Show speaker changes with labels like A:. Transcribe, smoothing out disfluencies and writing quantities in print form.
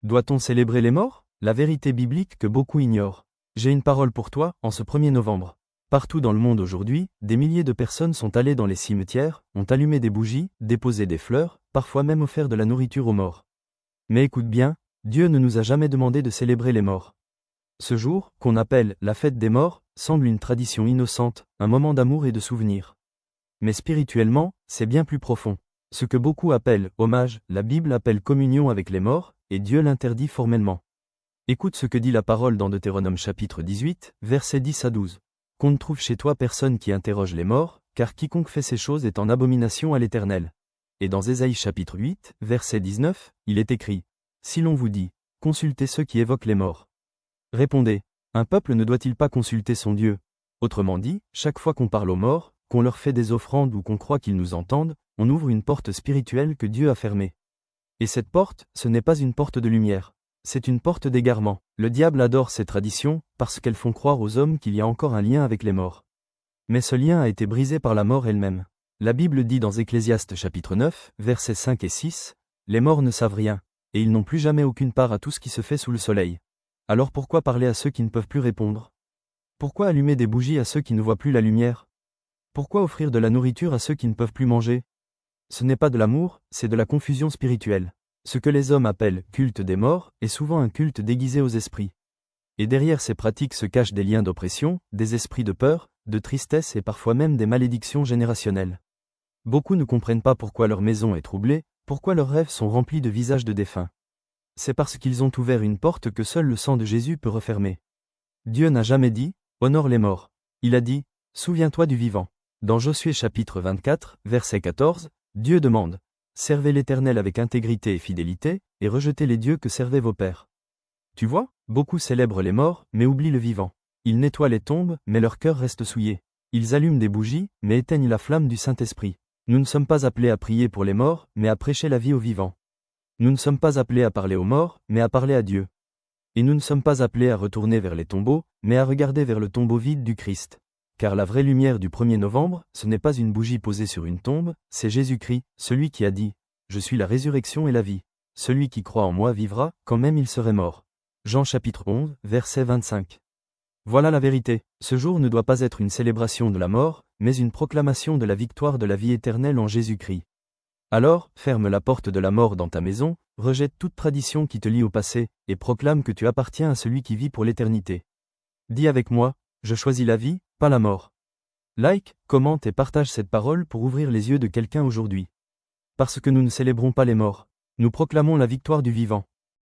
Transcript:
A: Doit-on célébrer les morts? La vérité biblique que beaucoup ignorent. J'ai une parole pour toi, en ce 1er novembre. Partout dans le monde aujourd'hui, des milliers de personnes sont allées dans les cimetières, ont allumé des bougies, déposé des fleurs, parfois même offert de la nourriture aux morts. Mais écoute bien, Dieu ne nous a jamais demandé de célébrer les morts. Ce jour, qu'on appelle la fête des morts, semble une tradition innocente, un moment d'amour et de souvenir. Mais spirituellement, c'est bien plus profond. Ce que beaucoup appellent hommage, la Bible appelle communion avec les morts, et Dieu l'interdit formellement. Écoute ce que dit la parole dans Deutéronome chapitre 18, versets 10 à 12. Qu'on ne trouve chez toi personne qui interroge les morts, car quiconque fait ces choses est en abomination à l'Éternel. Et dans Ésaïe chapitre 8, verset 19, il est écrit: Si l'on vous dit, consultez ceux qui évoquent les morts. Répondez, un peuple ne doit-il pas consulter son Dieu? Autrement dit, chaque fois qu'on parle aux morts, qu'on leur fait des offrandes ou qu'on croit qu'ils nous entendent, on ouvre une porte spirituelle que Dieu a fermée. Et cette porte, ce n'est pas une porte de lumière. C'est une porte d'égarement. Le diable adore ces traditions, parce qu'elles font croire aux hommes qu'il y a encore un lien avec les morts. Mais ce lien a été brisé par la mort elle-même. La Bible dit dans Ecclésiaste chapitre 9, versets 5 et 6, « Les morts ne savent rien, et ils n'ont plus jamais aucune part à tout ce qui se fait sous le soleil. Alors pourquoi parler à ceux qui ne peuvent plus répondre? Pourquoi allumer des bougies à ceux qui ne voient plus la lumière? Pourquoi offrir de la nourriture à ceux qui ne peuvent plus manger? Ce n'est pas de l'amour, c'est de la confusion spirituelle. Ce que les hommes appellent culte des morts est souvent un culte déguisé aux esprits. Et derrière ces pratiques se cachent des liens d'oppression, des esprits de peur, de tristesse et parfois même des malédictions générationnelles. Beaucoup ne comprennent pas pourquoi leur maison est troublée, pourquoi leurs rêves sont remplis de visages de défunts. C'est parce qu'ils ont ouvert une porte que seul le sang de Jésus peut refermer. Dieu n'a jamais dit « honore les morts ». Il a dit « souviens-toi du vivant ». Dans Josué chapitre 24, verset 14, Dieu demande « Servez l'Éternel avec intégrité et fidélité, et rejetez les dieux que servaient vos pères. » Tu vois, beaucoup célèbrent les morts, mais oublient le vivant. Ils nettoient les tombes, mais leur cœur reste souillé. Ils allument des bougies, mais éteignent la flamme du Saint-Esprit. Nous ne sommes pas appelés à prier pour les morts, mais à prêcher la vie aux vivants. Nous ne sommes pas appelés à parler aux morts, mais à parler à Dieu. Et nous ne sommes pas appelés à retourner vers les tombeaux, mais à regarder vers le tombeau vide du Christ. Car la vraie lumière du 1er novembre, ce n'est pas une bougie posée sur une tombe, c'est Jésus-Christ, celui qui a dit « Je suis la résurrection et la vie. Celui qui croit en moi vivra, quand même il serait mort. » Jean chapitre 11, verset 25. Voilà la vérité. Ce jour ne doit pas être une célébration de la mort, mais une proclamation de la victoire de la vie éternelle en Jésus-Christ. Alors, ferme la porte de la mort dans ta maison, rejette toute tradition qui te lie au passé, et proclame que tu appartiens à celui qui vit pour l'éternité. Dis avec moi, je choisis la vie, pas la mort. Like, commente et partage cette parole pour ouvrir les yeux de quelqu'un aujourd'hui. Parce que nous ne célébrons pas les morts. Nous proclamons la victoire du vivant.